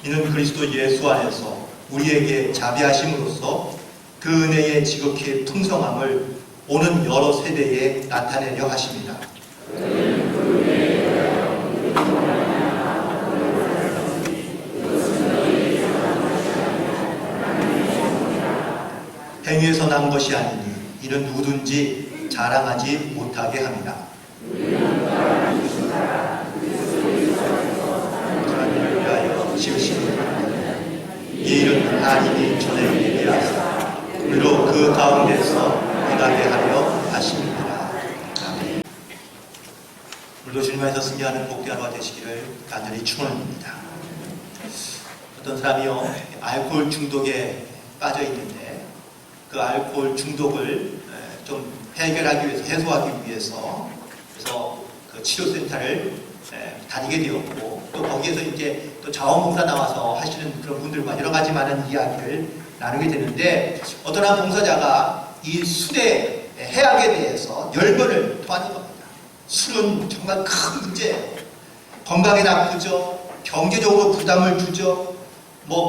이는 그리스도 예수 안에서 우리에게 자비하심으로써 그 은혜의 지극히 풍성함을 오는 여러 세대에 나타내려 하십니다. 행위에서 난 것이 아니니 이는 누구든지 자랑하지 못하게 합니다. 하나님을 위하여 지으신 이 일은 하나님이 전에 예비하사 우리로 그 가운데서 일하게 하려 하십니다. 아멘. 오늘도 주님 안에서 승리하는 복된 하루가 되시기를 간절히 축원합니다. 어떤 사람이요 알코올 중독에 빠져 있는데 그 알코올 중독을 좀 해결하기 위해서, 해소하기 위해서 그래서 그 치료센터를 다니게 되었고, 또 거기에서 이제 또 자원봉사 나와서 하시는 그런 분들과 여러 가지 많은 이야기를 나누게 되는데, 어떤 한 봉사자가 이 술의 해악에 대해서 열변을 토하는 겁니다. 술은 정말 큰 문제예요. 건강에 나쁘죠. 경제적으로 부담을 주죠.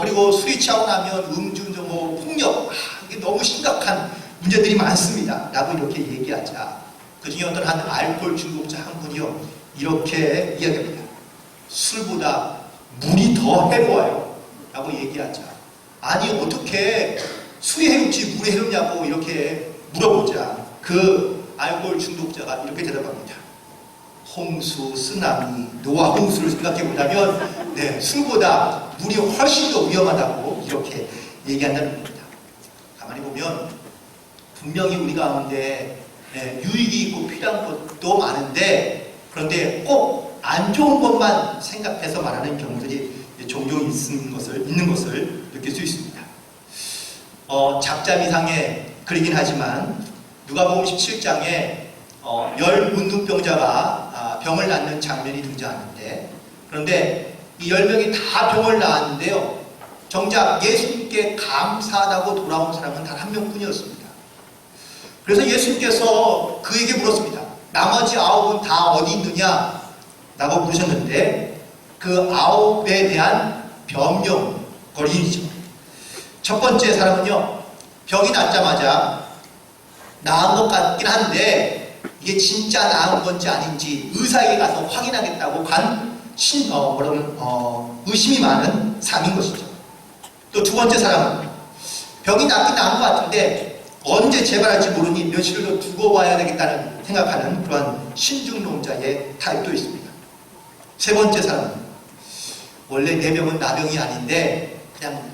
그리고 술이 취하고 나면 음주운전, 폭력, 이게 너무 심각한 문제들이 많습니다. 라고 이렇게 얘기하자, 그 중에 어떤 한 알코올 중독자 한 분이요 이렇게 이야기합니다. 술보다 물이 더 해로워요. 라고 얘기하자, 아니 어떻게 술이 해롭지 물이 해롭냐고 이렇게 물어보자, 그 알코올 중독자가 이렇게 대답합니다. 홍수, 쓰나미, 노아 홍수를 생각해보자면 술보다 물이 훨씬 더 위험하다고 이렇게 얘기한다는 겁니다. 가만히 보면 분명히 우리 가운데 유익이 있고 필요한 것도 많은데, 그런데 꼭 안 좋은 것만 생각해서 말하는 경우들이 종종 있는 것을 느낄 수 있습니다. 작자미상에 그리긴 하지만 누가복음 17장에 열 문둥병자가 병을 낫는 장면이 등장하는데, 그런데 이 10명이 다 병을 나았는데요, 정작 예수님께 감사하다고 돌아온 사람은 단 한 명뿐이었습니다. 그래서 예수님께서 그에게 물었습니다. 나머지 9은 다 어디 있느냐? 라고 물으셨는데, 그 9에 대한 변명거리이죠. 첫 번째 사람은요, 병이 낫자마자 나은 것 같긴 한데 이게 진짜 나은 건지 아닌지 의사에게 가서 확인하겠다고 간 의심이 많은 사람인 것이죠. 또 두 번째 사람은 병이 낫긴 나은 것 같은데 언제 재발할지 모르니 며칠을 더 두고 와야 되겠다는 생각하는 그러한 신중론자의 타입도 있습니다. 세 번째 사람은 원래 내 병은 나병이 아닌데 그냥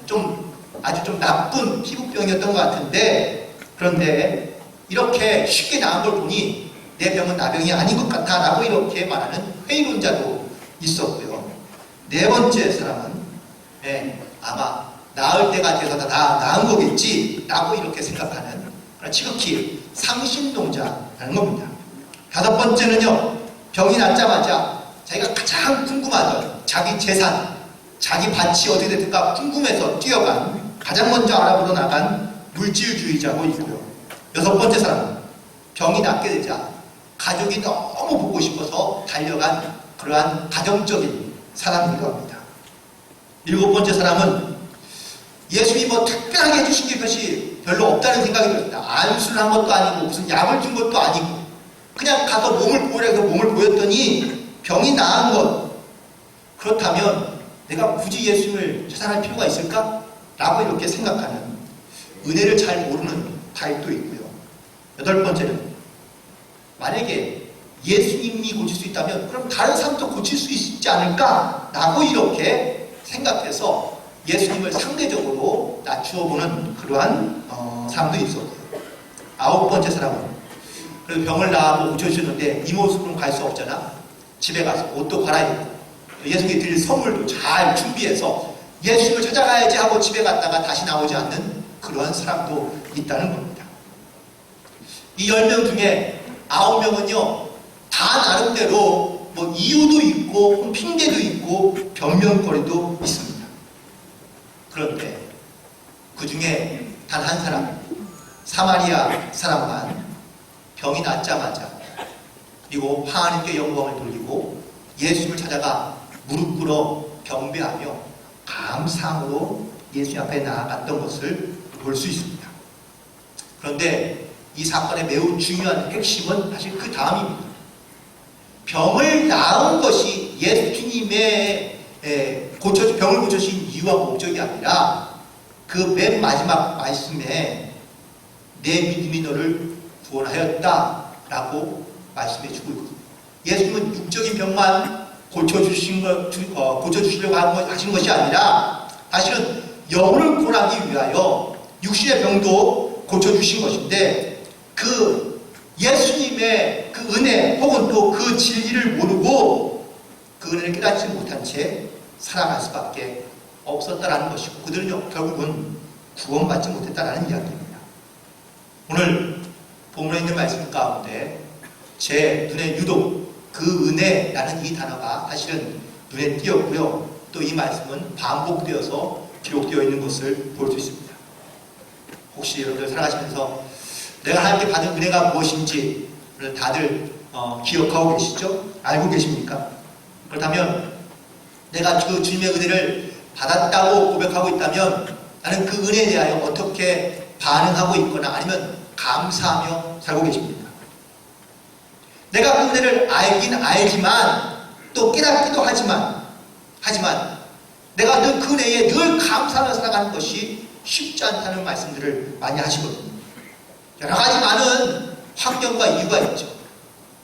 아주 좀 나쁜 피부병이었던 것 같은데, 그런데 이렇게 쉽게 나은 걸 보니 내 병은 나병이 아닌 것 같아 라고 이렇게 말하는 회의론자도 있었고요. 네 번째 사람은 아마 나을 때가 돼서 다 나은 거겠지 라고 이렇게 생각하는 지극히 상신론자라는 겁니다. 다섯 번째는요, 병이 낫자마자 자기가 가장 궁금하던 자기 재산, 자기 밭이 어떻게 됐을까 궁금해서 뛰어간, 가장 먼저 알아보러 나간 물질주의자고 있고요. 여섯 번째 사람은 병이 낫게 되자 가족이 너무 보고 싶어서 달려간 그러한 가정적인 사람이기도 합니다. 일곱 번째 사람은 예수님이 특별하게 해주신 것이 별로 없다는 생각이 들었다. 안수를 한 것도 아니고 무슨 약을 준 것도 아니고 그냥 가서 몸을 보이라 해서 몸을 보였더니 병이 나은 것, 그렇다면 내가 굳이 예수님을 찾아갈 필요가 있을까? 라고 이렇게 생각하는, 은혜를 잘 모르는 타입도 있고요. 여덟 번째는 만약에 예수님이 고칠 수 있다면 그럼 다른 사람도 고칠 수 있지 않을까? 라고 이렇게 생각해서 예수님을 상대적으로 낮추어보는 그러한 사람도 있었고요. 아홉 번째 사람은 그래도 병을 나고 고쳐주셨는데 이 모습으로는 갈 수 없잖아. 집에 가서 옷도 갈아입고 예수님께 드릴 선물도 잘 준비해서 예수님을 찾아가야지 하고 집에 갔다가 다시 나오지 않는 그러한 사람도 있다는 겁니다. 이 10명 중에 9명은요 다 나름대로 이유도 있고 핑계도 있고 변명거리도 있습니다. 그런데 그 중에 단 한 사람, 사마리아 사람만 병이 낫자마자 그리고 하나님께 영광을 돌리고 예수님을 찾아가 무릎 꿇어 경배하며 감상으로 예수님 앞에 나아갔던 것을 볼 수 있습니다. 그런데 이 사건의 매우 중요한 핵심은 사실 그 다음입니다. 병을 낳은 것이 예수님의 병을 고쳐주신 이유와 목적이 아니라 그 맨 마지막 말씀에 내 믿음이 너를 구원하였다 라고 말씀해 주고 있거든요. 예수님은 육적인 병만 고쳐주시려고 하신 것이 아니라 사실은 영혼을 구원하기 위하여 육신의 병도 고쳐주신 것인데, 그 예수님의 그 은혜 혹은 또 그 진리를 모르고 그 은혜를 깨닫지 못한 채 살아갈 수밖에 없었다라는 것이고, 그들은 결국은 구원받지 못했다라는 이야기입니다. 오늘 본문에 있는 말씀 가운데 제 눈에 유독 그 은혜라는 이 단어가 사실은 눈에 띄었고요. 또 이 말씀은 반복되어서 기록되어 있는 것을 볼 수 있습니다. 혹시 여러분들 살아가시면서 내가 하나님께 받은 은혜가 무엇인지 다들 기억하고 계시죠? 알고 계십니까? 그렇다면 내가 그 주님의 은혜를 받았다고 고백하고 있다면 나는 그 은혜에 대하여 어떻게 반응하고 있거나 아니면 감사하며 살고 계십니까? 내가 그 은혜를 알긴 알지만 또 깨닫기도 하지만 내가 늘 그 은혜에 늘 감사하며 살아가는 것이 쉽지 않다는 말씀들을 많이 하시거든요. 여러 가지 많은 환경과 이유가 있죠.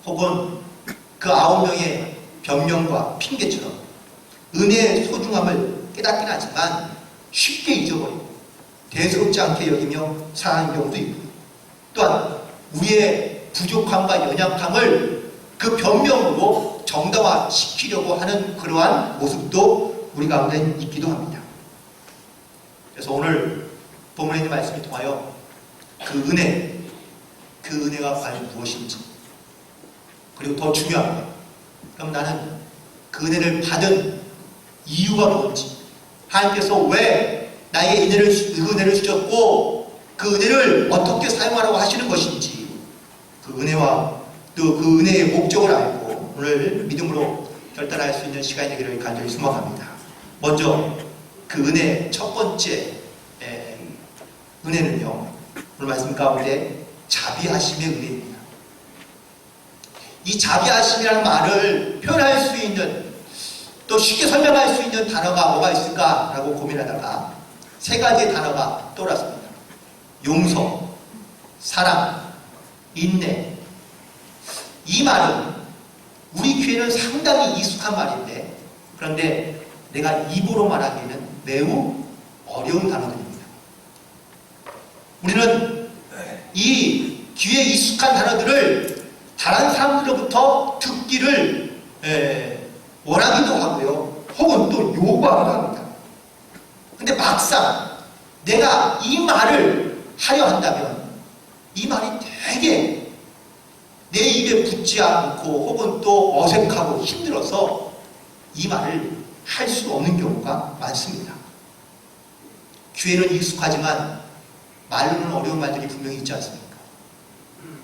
혹은 그 9명의 변명과 핑계처럼 은혜의 소중함을 깨닫긴 하지만 쉽게 잊어버리고 대수롭지 않게 여기며 살아가는 경우도 있고, 또한 우리의 부족함과 연약함을 그 변명으로 정당화시키려고 하는 그러한 모습도 우리 가운데 있기도 합니다. 그래서 오늘 본문에 있는 말씀을 통하여 그 은혜가 과연 무엇인지, 그리고 더 중요한 것, 그럼 나는 그 은혜를 받은 이유가 뭔지, 하나님께서 왜 나에게 그 은혜를 주셨고 그 은혜를 어떻게 사용하라고 하시는 것인지, 그 은혜와 또 그 은혜의 목적을 알고 오늘 믿음으로 결단할 수 있는 시간이 되기를 간절히 소망합니다. 먼저 그 은혜의 첫 번째 은혜는요, 오늘 말씀 가운데 자비하심의 은혜입니다. 이 자비하심이라는 말을 표현할 수 있는, 또 쉽게 설명할 수 있는 단어가 뭐가 있을까라고 고민하다가 세 가지의 단어가 떠올랐습니다. 용서, 사랑, 인내. 이 말은 우리 귀에는 상당히 익숙한 말인데, 그런데 내가 입으로 말하기에는 매우 어려운 단어들입니다. 우리는 이 귀에 익숙한 단어들을 다른 사람들로부터 듣기를 원하기도 하고요, 혹은 또 요구하기도 합니다. 근데 막상 내가 이 말을 하려 한다면 이 말이 되게 내 입에 붙지 않고 혹은 또 어색하고 힘들어서 이 말을 할 수 없는 경우가 많습니다. 귀에는 익숙하지만 말로는 어려운 말들이 분명히 있지 않습니까?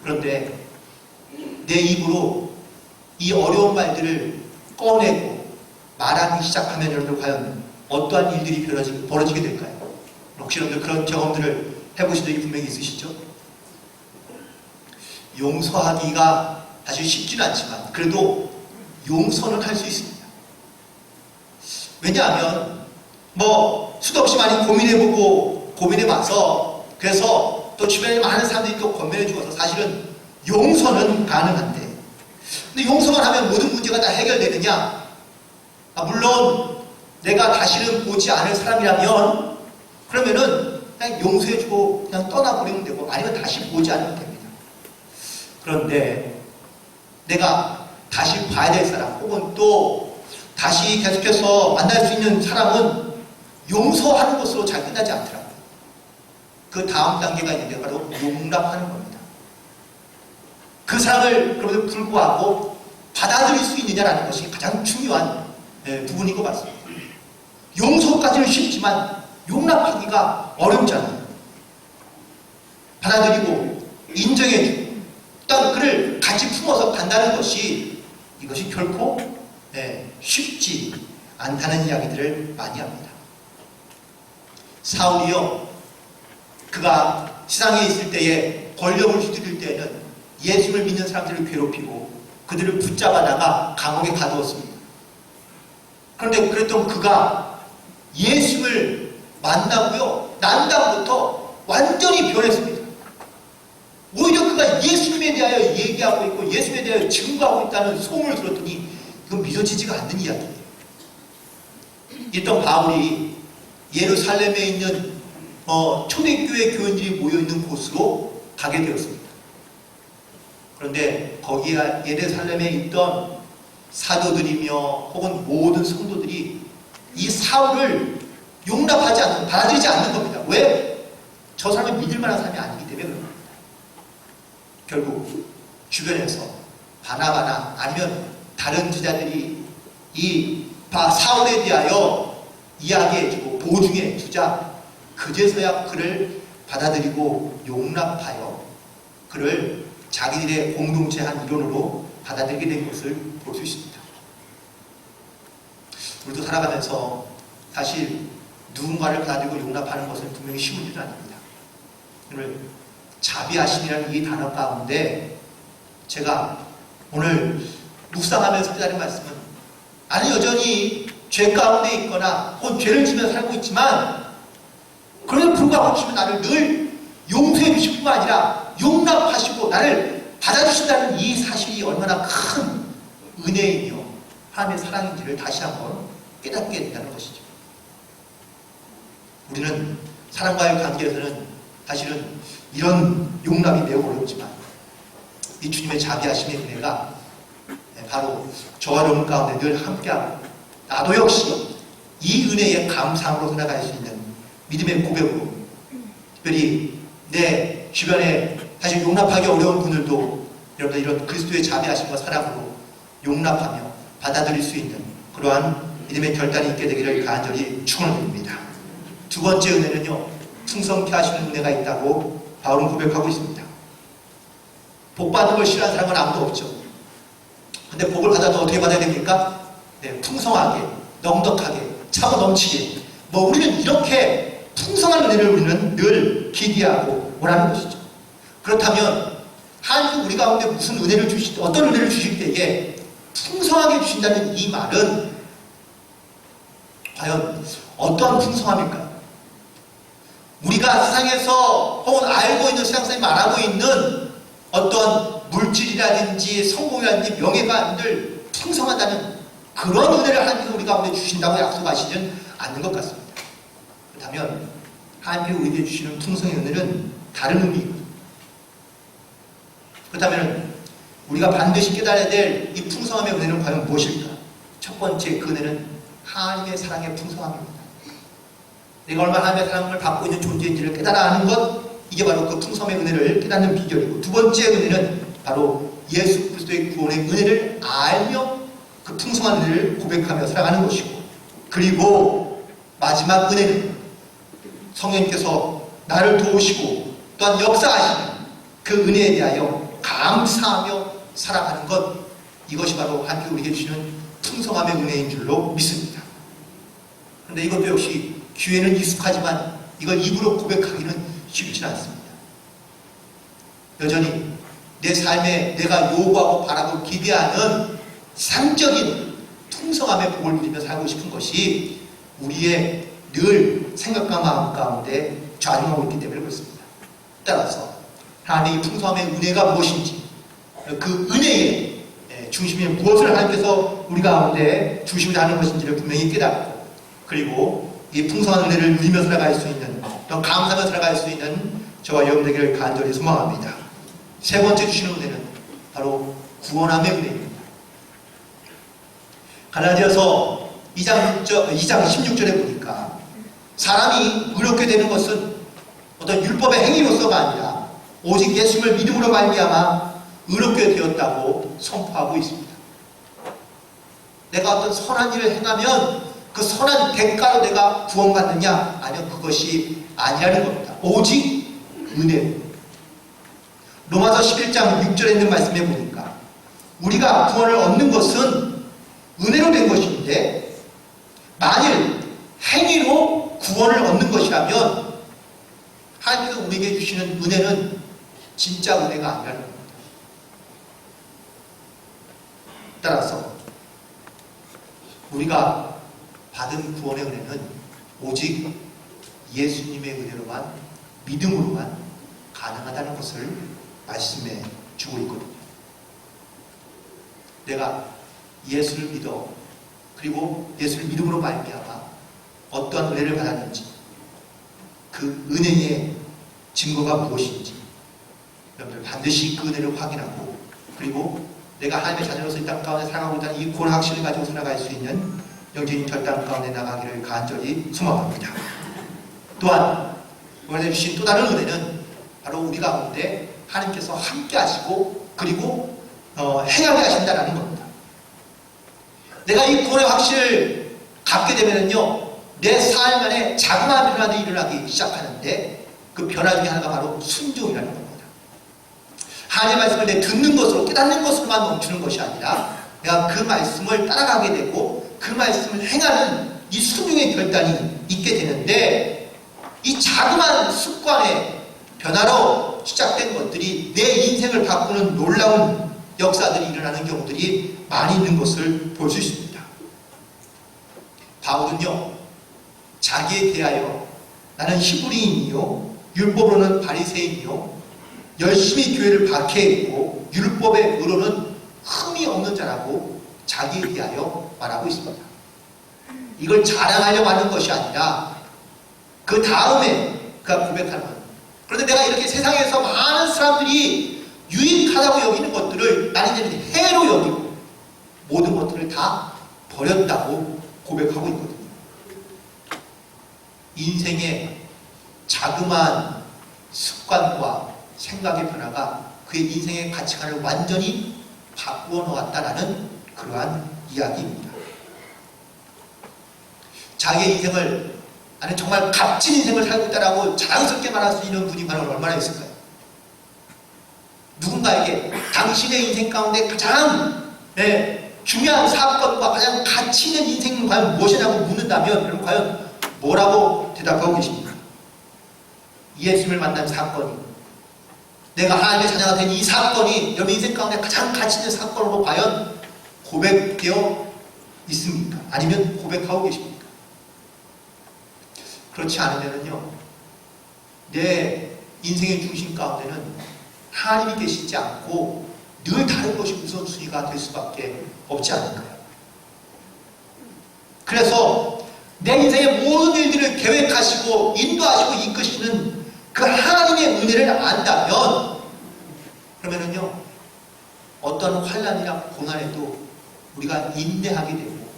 그런데 내 입으로 이 어려운 말들을 꺼내고 말하기 시작하면 여러분들 과연 어떠한 일들이 벌어지게 될까요? 혹시 여러분들 그런 경험들을 해보신 적이 분명히 있으시죠? 용서하기가 사실 쉽지는 않지만 그래도 용서는 할 수 있습니다. 왜냐하면 수도 없이 많이 고민해보고 고민해봐서, 그래서 또 주변에 많은 사람들이 또 권면해주어서 사실은 용서는 가능한데, 근데 용서만 하면 모든 문제가 다 해결되느냐? 물론 내가 다시는 보지 않을 사람이라면 그러면은 그냥 용서해주고 그냥 떠나버리면 되고, 아니면 다시 보지 않으면 됩니다. 그런데 내가 다시 봐야 될 사람, 혹은 또 다시 계속해서 만날 수 있는 사람은 용서하는 것으로 잘 끝나지 않더라고요. 그 다음 단계가 있는데 바로 용납하는 겁니다. 그 사람을 그럼에도 불구하고 받아들일 수 있느냐라는 것이 가장 중요한 부분인 것 같습니다. 용서까지는 쉽지만 용납하기가 어렵잖아요. 받아들이고 인정해주고 또 그를 같이 품어서 간다는 것이, 이것이 결코 쉽지 않다는 이야기들을 많이 합니다. 사울이요, 그가 세상에 있을 때에 권력을 휘두를 때에는 예수를 믿는 사람들을 괴롭히고 그들을 붙잡아다가 감옥에 가두었습니다. 그런데 그랬던 그가 예수를 만나고요, 난 다음부터 완전히 변했습니다. 오히려 그가 예수님에 대하여 얘기하고 있고 예수님에 대하여 증거하고 있다는 소문을 들었더니 이건 믿어지지가 않는 이야기예요. 이랬던 바울이 예루살렘에 있는 초대교회 교인들이 모여있는 곳으로 가게 되었습니다. 그런데 거기에 예루살렘에 있던 사도들이며 혹은 모든 성도들이 이 사울을 용납하지 않는, 받아들이지 않는 겁니다. 왜? 저 사람이 믿을 만한 사람이 아니기 때문에 그런 겁니다. 결국 주변에서 바나바나 아니면 다른 제자들이 이 사울에 대하여 이야기해주고 보증해 주자 그제서야 그를 받아들이고 용납하여 그를 자기들의 공동체 한 일원으로 받아들이게 된 것을 볼 수 있습니다. 우리도 살아가면서 사실 누군가를 받아들이고 용납하는 것은 분명히 쉬운 일은 아닙니다. 오늘 자비하심이라는 이 단어 가운데 제가 오늘 묵상하면서 깨달은 말씀은, 나는 여전히 죄 가운데 있거나 혹은 죄를 지면서 살고 있지만 그래도 불구하고 주시면 나를 늘 용서해 주실 뿐만 아니라 용납하시고 나를 받아주신다는 이 사실이 얼마나 큰 은혜이며 하나님의 사랑인지를 다시 한번 깨닫게 된다는 것이죠. 우리는 사람과의 관계에서는 사실은 이런 용납이 매우 어렵지만 이 주님의 자비하심의 은혜가 바로 저와 여러분 가운데 늘 함께하고 나도 역시 이 은혜에 감사함으로 살아갈 수 있는 믿음의 고백으로, 특별히 내 주변에 사실 용납하기 어려운 분들도 여러분들 이런 그리스도의 자비하심과 사랑으로 용납하며 받아들일 수 있는 그러한 믿음의 결단이 있게 되기를 간절히 축원드립니다. 두 번째 은혜는요, 풍성케 하시는 은혜가 있다고 바울은 고백하고 있습니다. 복 받는 걸 싫어하는 사람은 아무도 없죠. 근데 복을 받아도 어떻게 받아야 됩니까? 네, 풍성하게, 넉넉하게, 차고 넘치게. 우리는 이렇게 풍성한 은혜를 우리는 늘 기대하고 원하는 것이죠. 그렇다면 하나님 우리 가운데 무슨 은혜를 주실 때, 어떤 은혜를 주실 때에 풍성하게 주신다는 이 말은 과연 어떠한 풍성함일까요? 우리가 세상에서 혹은 알고 있는 세상에서 말하고 있는 어떤 물질이라든지 성공이라든지 명예가 늘 풍성하다는 그런 은혜를 하나님께서 우리 가운데 주신다고 약속하시지는 않는 것 같습니다. 그렇다면 하나님께서 우리에게 주시는 풍성의 은혜는 다른 의미이거든요. 그렇다면 우리가 반드시 깨달아야 될 이 풍성함의 은혜는 과연 무엇일까? 첫 번째 그 은혜는 하나님의 사랑의 풍성함입니다. 내가 얼마나 하나님의 사랑을 받고 있는 존재인지를 깨달아 아는 것, 이게 바로 그 풍성의 은혜를 깨닫는 비결이고, 두 번째 은혜는 바로 예수 그리스도의 구원의 은혜를 알며 그 풍성한 은혜를 고백하며 살아가는 것이고, 그리고 마지막 은혜는 성령님께서 나를 도우시고 또한 역사하시는 그 은혜에 대하여 감사하며 살아가는 것, 이것이 바로 하나님께서 우리에게 주시는 풍성함의 은혜인 줄로 믿습니다. 그런데 이것도 역시 귀에는 익숙하지만 이걸 입으로 고백하기는 쉽지 않습니다. 여전히 내 삶에 내가 요구하고 바라고 기대하는 상적인 풍성함의 복을 누리며 살고 싶은 것이 우리의 늘 생각과 마음 가운데 좌중하고 있기 때문에 그렇습니다. 따라서 하나님의 풍성함의 은혜가 무엇인지, 그 은혜의 중심이 무엇을 하나님께서 우리 가운데 주시고자 하는 것인지를 분명히 깨닫고, 그리고 이 풍성한 은혜를 누리며 살아갈 수 있는, 또 감사하며 살아갈 수 있는 저와 여러분 되기를 간절히 소망합니다. 세 번째 주시는 은혜는 바로 구원함의 은혜입니다. 갈라디아서 2장 16절에 보니까 사람이 의롭게 되는 것은 어떤 율법의 행위로서가 아니라 오직 예수를 믿음으로 말미암아 의롭게 되었다고 선포하고 있습니다. 내가 어떤 선한 일을 행하면 그 선한 대가로 내가 구원받느냐? 아니요, 그것이 아니라는 겁니다. 오직 은혜로. 로마서 11장 6절에 있는 말씀에 보니까 우리가 구원을 얻는 것은 은혜로 된 것인데, 만일 행위로 구원을 얻는 것이라면 하나님께서 우리에게 주시는 은혜는 진짜 은혜가 아니라는 겁니다. 따라서 우리가 받은 구원의 은혜는 오직 예수님의 은혜로만, 믿음으로만 가능하다는 것을 말씀해 주고 있거든요. 내가 예수를 믿어, 그리고 예수를 믿음으로 말미암아 어떠한 은혜를 받았는지, 그 은혜의 증거가 무엇인지 여러분들 반드시 그 은혜를 확인하고, 그리고 내가 하나님의 자녀로서 이 땅 가운데 살아가고 있다는 이 고난 확신을 가지고 살아갈 수 있는 영적인 결단 가운데 나가기를 간절히 소망합니다. 또한 우리에게 주신 또 다른 은혜는 바로 우리 가운데 하나님께서 함께 하시고 그리고 행하게 하신다는 겁니다. 내가 이 구원의 확신을 갖게 되면은요, 내 삶 안에 자그마한 변화들이 일어나기 시작하는데, 그 변화 중에 하나가 바로 순종이라는 겁니다. 하나님의 말씀을 내 듣는 것으로, 깨닫는 것으로만 멈추는 것이 아니라 내가 그 말씀을 따라가게 되고 그 말씀을 행하는 이 순종의 결단이 있게 되는데, 이 자그마한 습관의 변화로 시작된 것들이 내 인생을 바꾸는 놀라운 역사들이 일어나는 경우들이 많이 있는 것을 볼 수 있습니다. 바울은요, 자기에 대하여 나는 히브리인이요 율법으로는 바리새인이요 열심히 교회를 박해했고 율법의 의로는 흠이 없는 자라고 자기에 대하여 말하고 있습니다. 이걸 자랑하려고 하는 것이 아니라 그 다음에 그가 고백하는 것. 그런데 내가 이렇게 세상에서 많은 사람들이 유익하다고 여기는 것들을 나는 이제 해로 여기고 모든 것들을 다 버렸다고 고백하고 있거든요. 인생의 자그마한 습관과 생각의 변화가 그의 인생의 가치관을 완전히 바꾸어 놓았다라는 그러한 이야기입니다. 자기의 인생을, 나는 정말 값진 인생을 살고 있다라고 자랑스럽게 말할 수 있는 분이 과연 얼마나 있을까요? 누군가에게 당신의 인생 가운데 가장 중요한 사건과 가장 가치 있는 인생은 과연 무엇이냐고 묻는다면 여러분 과연 뭐라고 대답하고 계십니까? 예수님을 만난 사건이, 내가 하나님의 자녀가 된 이 사건이 여러분 인생 가운데 가장 가치 있는 사건으로 과연 고백되어 있습니까? 아니면 고백하고 계십니까? 그렇지 않으면요, 내 인생의 중심 가운데는 하나님이 계시지 않고 늘 다른 것이 우선순위가 될 수밖에 없지 않을까요? 그래서 내 인생의 모든 일들을 계획하시고 인도하시고 이끄시는 그 하나님의 은혜를 안다면, 그러면은요, 어떤 환난이나 고난에도 우리가 인내하게 되고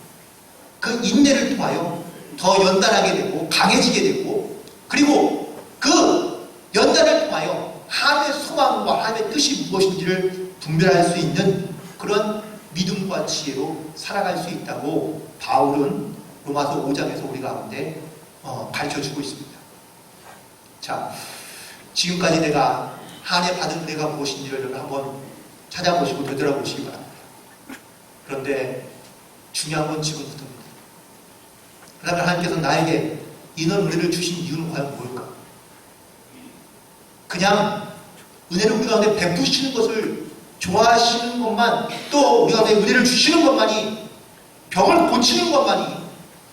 그 인내를 통하여 더 연단하게 되고 강해지게 되고, 그리고 그 연단을 통하여 하나님의 소망과 하나님의 뜻이 무엇인지를 분별할 수 있는 그런 믿음과 지혜로 살아갈 수 있다고 바울은 로마서 5장에서 우리 가운데 가르쳐주고 있습니다. 자, 지금까지 내가 하나님의 받은 은혜가 무엇인지를 한번 찾아보시고 되돌아보시기 바랍니다. 그런데 중요한 건 지금부터입니다. 그러면 하나님께서 나에게 이런 은혜를 주신 이유는 과연 뭘까? 그냥 은혜를 우리 가운데 베푸시는 것을 좋아하시는 것만, 또 우리 가운데 은혜를 주시는 것만이, 병을 고치는 것만이,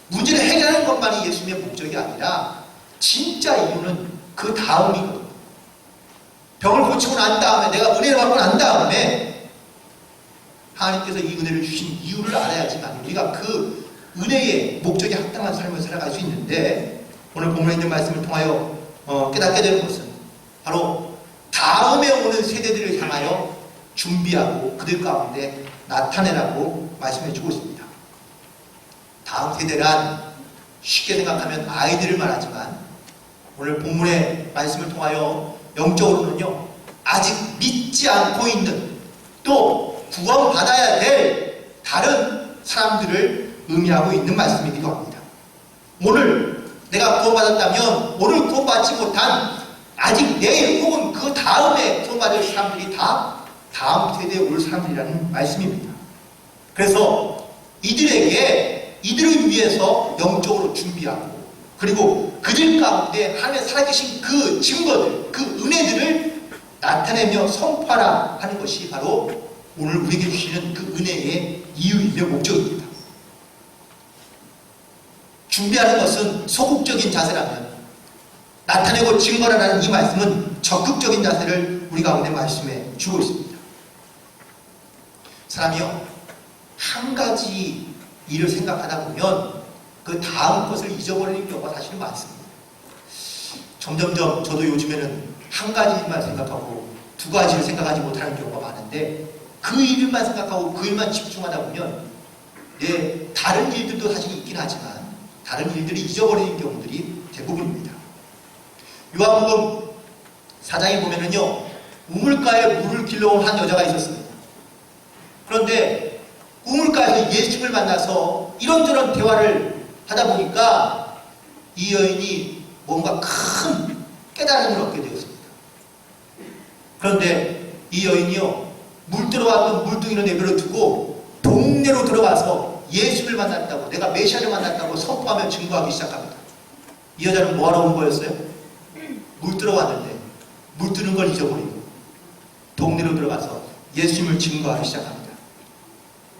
문제를 해결하는 것만이 예수님의 목적이 아니라 진짜 이유는 그 다음이거든요. 병을 고치고 난 다음에, 내가 은혜를 받고 난 다음에 하나님께서 이 은혜를 주신 이유를 알아야지만 우리가 그 은혜의 목적에 합당한 삶을 살아갈 수 있는데, 오늘 본문에 있는 말씀을 통하여 깨닫게 되는 것은 바로 다음에 오는 세대들을 향하여 준비하고 그들 가운데 나타내라고 말씀해 주고 있습니다. 다음 세대란 쉽게 생각하면 아이들을 말하지만, 오늘 본문의 말씀을 통하여 영적으로는요, 아직 믿지 않고 있는, 또 구원받아야 될 다른 사람들을 의미하고 있는 말씀이기도 합니다. 오늘 내가 구원받았다면 오늘 구원받지 못한, 아직 내일 혹은 그 다음에 구원받을 사람들이 다 다음 세대에 올 사람들이라는 말씀입니다. 그래서 이들을 위해서 영적으로 준비하고 그리고 그들 가운데 하나님의 살아계신 그 증거들, 그 은혜들을 나타내며 선포하라 하는 것이 바로 오늘 우리에게 주시는 그 은혜의 이유이며 목적입니다. 준비하는 것은 소극적인 자세라면 나타내고 증거하라는 이 말씀은 적극적인 자세를 우리 가운데 말씀해 주고 있습니다. 사람이요, 한 가지 일을 생각하다 보면 그 다음 것을 잊어버리는 경우가 사실은 많습니다. 점점점 저도 요즘에는 한 가지 일만 생각하고 두 가지를 생각하지 못하는 경우가 많은데, 그 일만 생각하고 그 일만 집중하다 보면 다른 일들도 사실 있긴 하지만 다른 일들이 잊어버리는 경우들이 대부분입니다. 요한복음 4장에 보면은요, 우물가에 물을 길러온 한 여자가 있었습니다. 그런데 우물가에서 예수님을 만나서 이런저런 대화를 하다 보니까 이 여인이 뭔가 큰 깨달음을 얻게 되었습니다. 그런데 이 여인이요, 물 들어왔던 물둥이를 내버려 두고 동네로 들어가서 예수를 만났다고, 내가 메시아를 만났다고 선포하며 증거하기 시작합니다. 이 여자는 뭐하러 온 거였어요? 물 들어왔는데 물 뜨는 걸 잊어버리고 동네로 들어가서 예수님을 증거하기 시작합니다.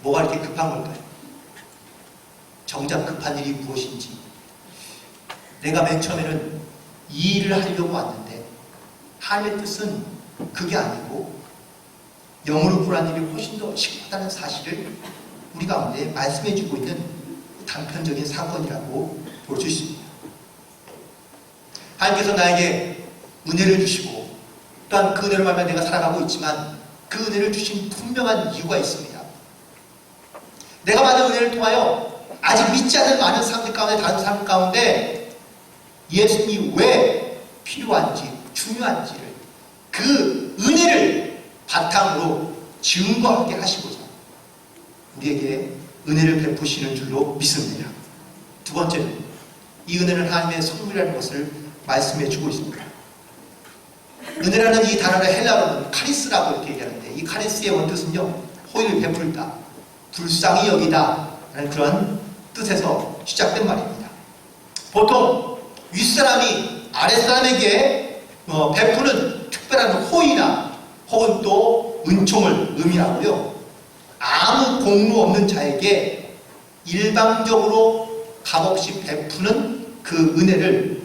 뭐가 이렇게 급한 걸까요? 정작 급한 일이 무엇인지, 내가 맨 처음에는 이 일을 하려고 왔는데 하나님의 뜻은 그게 아니고 영으로 구하는 일이 훨씬 더 쉽다는 사실을 우리 가운데 말씀해주고 있는 단편적인 사건이라고 볼 수 있습니다. 하나님께서 나에게 은혜를 주시고 또한 그 은혜로 말미암아 내가 살아가고 있지만 그 은혜를 주신 분명한 이유가 있습니다. 내가 받은 은혜를 통하여 아직 믿지 않는 많은 사람들 가운데, 다른 사람들 가운데 예수님이 왜 필요한지, 중요한지를, 그 은혜를 바탕으로 증거하게 하시고자 우리에게 은혜를 베푸시는 줄로 믿습니다. 두 번째는 이 은혜는 하나님의 선물이라는 것을 말씀해 주고 있습니다. 은혜라는 이 단어를 헬라어로는 카리스라고 이렇게 얘기하는데, 이 카리스의 원뜻은요, 호의를 베풀다, 불쌍히 여기다 라는 그런 뜻에서 시작된 말입니다. 보통 윗사람이 아랫사람에게 베푸는 특별한 호의나 혹은 또 은총을 의미하고요, 아무 공로 없는 자에게 일방적으로 값없이 베푸는 그 은혜를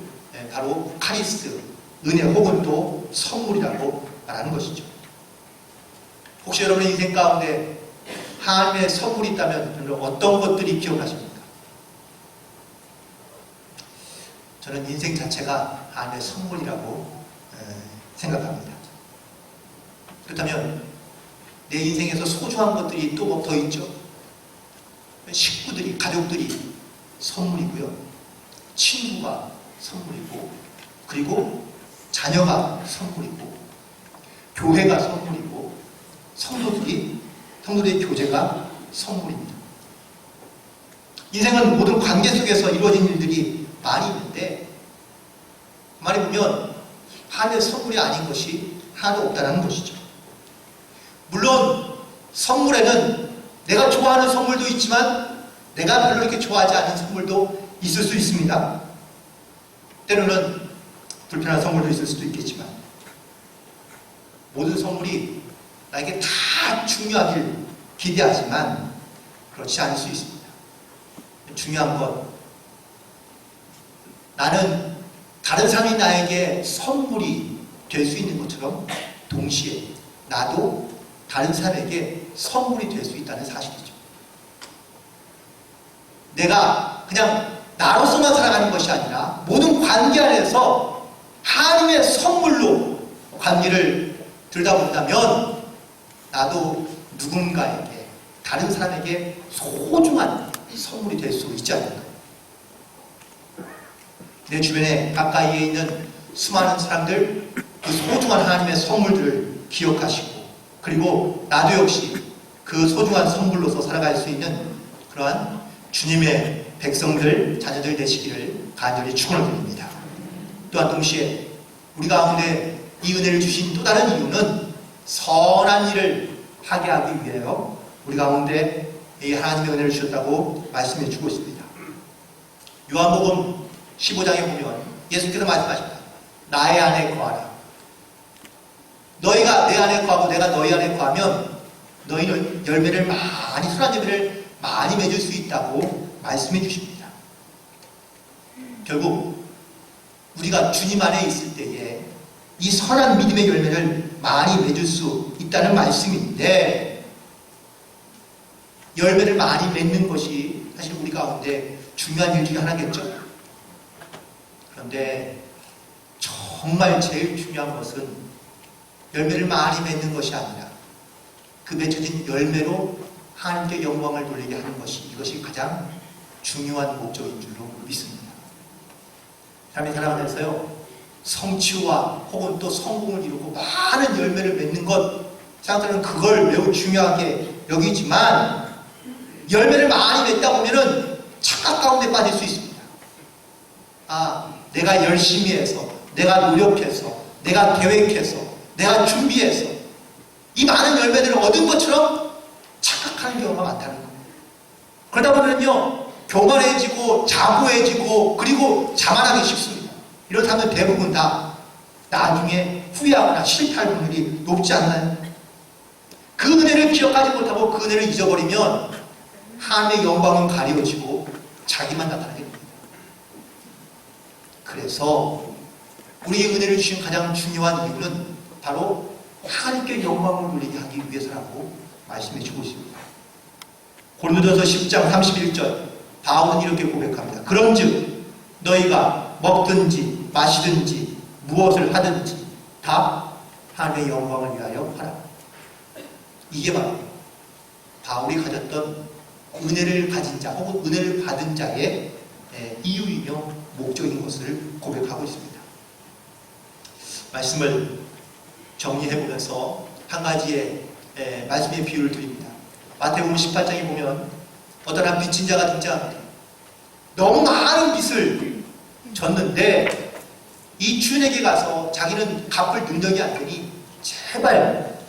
바로 카리스, 은혜 혹은 또 선물이라고 말하는 것이죠. 혹시 여러분의 인생 가운데 하나님의 선물이 있다면 어떤 것들이 기억나십니까? 저는 인생 자체가 하나님의 선물이라고 생각합니다. 그렇다면 내 인생에서 소중한 것들이 또 뭐 더 있죠? 식구들이, 가족들이 선물이고요, 친구가 선물이고, 그리고 자녀가 선물이고, 교회가 선물이고, 성도들의 교제가 선물입니다. 인생은 모든 관계 속에서 이루어진 일들이 많이 있는데, 말해 보면 하나님의 선물이 아닌 것이 하나도 없다는 것이죠. 물론 선물에는 내가 좋아하는 선물도 있지만 내가 별로 이렇게 좋아하지 않는 선물도 있을 수 있습니다. 때로는 불편한 선물도 있을 수도 있겠지만 모든 선물이 나에게 다 중요하길 기대하지만 그렇지 않을 수 있습니다. 중요한 건 나는 다른 사람이 나에게 선물이 될 수 있는 것처럼 동시에 나도 다른 사람에게 선물이 될 수 있다는 사실이죠. 내가 그냥 나로서만 살아가는 것이 아니라 모든 관계 안에서 하나님의 선물로 관계를 들여다본다면 나도 누군가에게, 다른 사람에게 소중한 선물이 될 수 있지 않을까. 내 주변에 가까이에 있는 수많은 사람들, 그 소중한 하나님의 선물들을 기억하시고, 그리고 나도 역시 그 소중한 선물로서 살아갈 수 있는 그러한 주님의 백성들, 자녀들 되시기를 간절히 축원을 드립니다. 또한 동시에 우리 가운데 이 은혜를 주신 또 다른 이유는 선한 일을 하게 하기 위하여 우리 가운데 이 하나님의 은혜를 주셨다고 말씀해 주고 있습니다. 요한복음 15장에 보면 예수께서 말씀하십니다. 나의 안에 거하라. 너희가 내 안에 거하고 내가 너희 안에 거하면 너희는 열매를 많이, 선한 열매를 많이 맺을 수 있다고 말씀해 주십니다. 결국 우리가 주님 안에 있을 때에 이 선한 믿음의 열매를 많이 맺을 수 있다는 말씀인데, 열매를 많이 맺는 것이 사실 우리 가운데 중요한 일 중에 하나겠죠. 그런데 정말 제일 중요한 것은 열매를 많이 맺는 것이 아니라 그 맺혀진 열매로 하나님께 영광을 돌리게 하는 것이, 이것이 가장 중요한 목적인 줄로 믿습니다. 삶의 살아가면서요, 성취와 혹은 또 성공을 이루고 많은 열매를 맺는 것, 사람들은 그걸 매우 중요하게 여기지만, 열매를 많이 맺다 보면은 착각 가운데 빠질 수 있습니다. 아, 내가 열심히 해서, 내가 노력해서, 내가 계획해서, 내가 준비해서 이 많은 열매들을 얻은 것처럼 착각하는 경우가 많다는 거예요. 그러다 보면요, 교만해지고 자고해지고 그리고 자만하기 쉽습니다. 이렇다면 대부분 다 나중에 후회하거나 실패할 확률이 높지 않나요? 그 은혜를 기억하지 못하고 그 은혜를 잊어버리면 하나님의 영광은 가려지고 자기만 나타나게 됩니다. 그래서 우리의 은혜를 주신 가장 중요한 이유는 바로 하나님께 영광을 돌리게 하기 위해서라고 말씀해 주고 있습니다. 고린도전서 10장 31절 바울은 이렇게 고백합니다. 그런즉 너희가 먹든지 마시든지 무엇을 하든지 다 하나님의 영광을 위하여 하라. 이게 바로 바울이 가졌던 은혜를 가진 자 혹은 은혜를 받은 자의 이유이며 목적인 것을 고백하고 있습니다. 말씀을 정리해보면서 한 가지의 말씀의 비유를 드립니다. 마태복음 18장에 보면 어떤 한 빚진 자가 등장합니다. 너무 많은 빚을 졌는데 이 주인에게 가서 자기는 갚을 능력이 안 되니 제발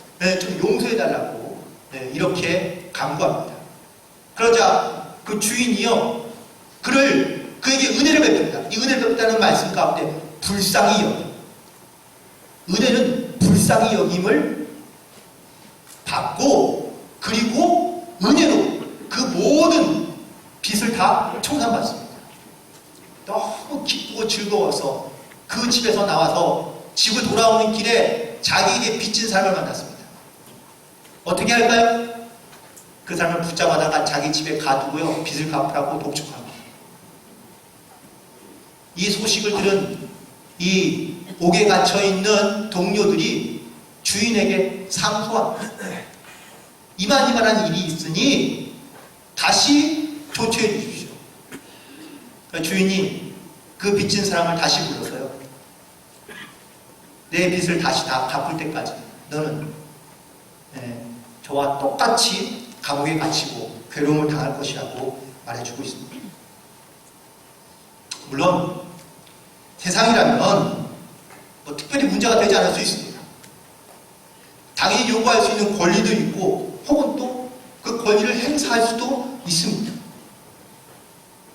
좀 용서해달라고 이렇게 간구합니다. 그러자 그 주인이요, 그에게 은혜를 베풉니다. 이 은혜를 베푼다는 말씀 가운데 불쌍히 여김, 은혜는 불쌍히 여김을 받고 그리고 은혜로 그 모든 빚을 다 청산받습니다. 너무 기쁘고 즐거워서 그 집에서 나와서 집을 돌아오는 길에 자기에게 빚진 사람을 만났습니다. 어떻게 할까요? 그 사람을 붙잡아다가 자기 집에 가두고요, 빚을 갚으라고 독촉합니다. 이 소식을 들은 이 옥에 갇혀있는 동료들이 주인에게 상소합니다. 이만한 일이 있으니 다시 조처해 주십시오. 그러니까 주인이 그 빚진 사람을 다시 불러서요, 내 빚을 다시 다 갚을 때까지 너는 저와 똑같이 감옥에 갇히고 괴로움을 당할 것이라고 말해주고 있습니다. 물론 세상이라면 특별히 문제가 되지 않을 수 있습니다. 당연히 요구할 수 있는 권리도 있고 혹은 또 그 권리를 행사할 수도 있습니다.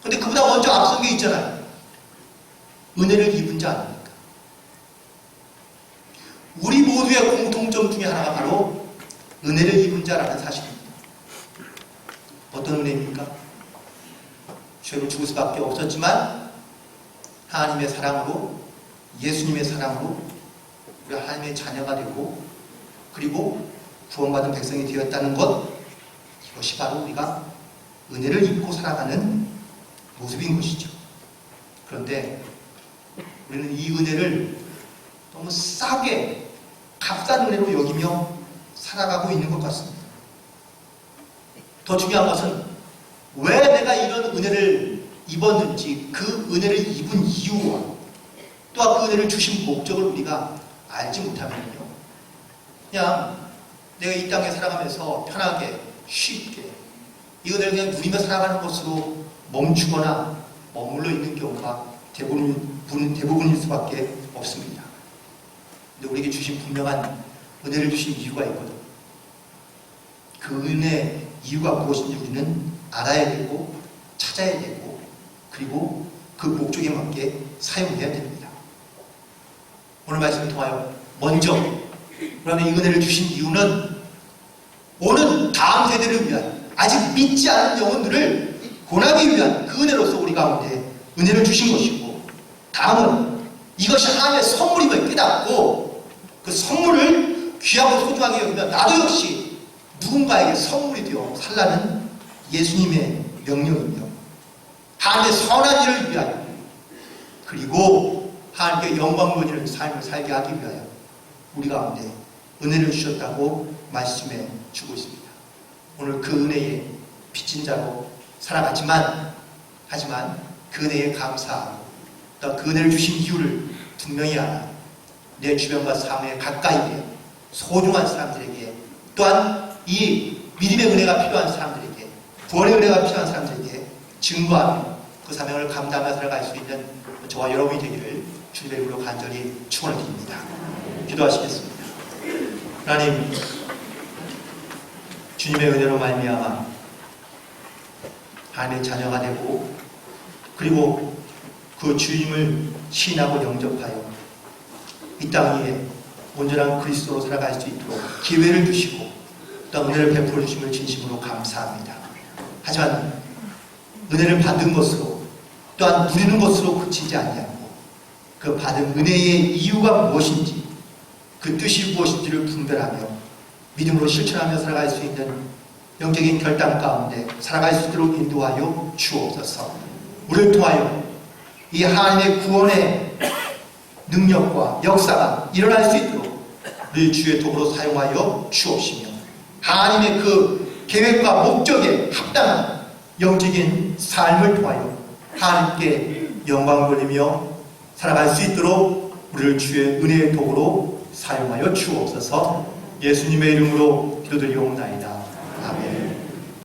그런데 그보다 먼저 앞선 게 있잖아요. 은혜를 입은 자 아닙니까? 우리 모두의 공통점 중에 하나가 바로 은혜를 입은 자라는 사실입니다. 어떤 은혜입니까? 죄로 죽을 수밖에 없었지만 하나님의 사랑으로, 예수님의 사랑으로 우리 하나님의 자녀가 되고 그리고 구원받은 백성이 되었다는 것, 이것이 바로 우리가 은혜를 입고 살아가는 모습인 것이죠. 그런데 우리는 이 은혜를 너무 싸게 값싼 은혜로 여기며 살아가고 있는 것 같습니다. 더 중요한 것은 왜 내가 이런 은혜를 입었는지, 그 은혜를 입은 이유와 또한 그 은혜를 주신 목적을 우리가 알지 못하면요, 그냥 내가 이 땅에 살아가면서 편하게 쉽게 이 은혜를 그냥 누리며 살아가는 것으로 멈추거나 머물러 있는 경우가 대부분일 수밖에 없습니다. 근데 우리에게 주신 분명한 은혜를 주신 이유가 있거든. 그 은혜의 이유가 무엇인지 우리는 알아야 되고 찾아야 되고 그리고 그 목적에 맞게 사용해야 됩니다. 오늘 말씀을 통하여 먼저 우리한테 이 은혜를 주신 이유는 오는 다음 세대를 위한, 아직 믿지 않은 영혼들을 권하기 위한 그 은혜로서 우리 가운데 은혜를 주신 것이고, 다음은 이것이 하나님의 선물임을 깨닫고 그 선물을 귀하고 소중하게 여기면 나도 역시 누군가에게 선물이 되어 살라는 예수님의 명령이며, 하나님의 선한 일을 위하여, 그리고 하나님께 영광 돌리는 삶을 살게 하기 위하여 우리 가운데 은혜를 주셨다고 말씀해 주고 있습니다. 오늘 그 은혜에 빚진 자로 살아갔지만, 하지만 그 은혜에 감사하고 또 그 은혜를 주신 이유를 분명히 알아 내 주변과 삶에 가까이 되어 소중한 사람들에게, 또한 이 믿음의 은혜가 필요한 사람들에게, 구원의 은혜가 필요한 사람들에게 증거하며 그 사명을 감당하며 살아갈 수 있는 저와 여러분이 되기를 주님의 이름으로 간절히 축원을 드립니다. 기도하시겠습니다. 하나님, 주님의 은혜로 말미암아 하나님의 자녀가 되고, 그리고 그 주님을 신하고 영접하여 이 땅 위에 온전한 그리스도로 살아갈 수 있도록 기회를 주시고 또 은혜를 베풀어 주심을 진심으로 감사합니다. 하지만 은혜를 받은 것으로, 또한 누리는 것으로 그치지 아니하고 그 받은 은혜의 이유가 무엇인지, 그 뜻이 무엇인지를 분별하며 믿음으로 실천하며 살아갈 수 있는 영적인 결단 가운데 살아갈 수 있도록 인도하여 주옵소서. 우리를 통하여 이 하나님의 구원의 능력과 역사가 일어날 수 있도록 우리 주의 도구로 사용하여 주옵시며, 하나님의 그 계획과 목적에 합당한 영적인 삶을 통하여 하나님께 영광 돌리며 살아갈 수 있도록 우리를 주의 은혜의 도구로 사용하여 주옵소서. 예수님의 이름으로 기도드리옵나이다. 아멘.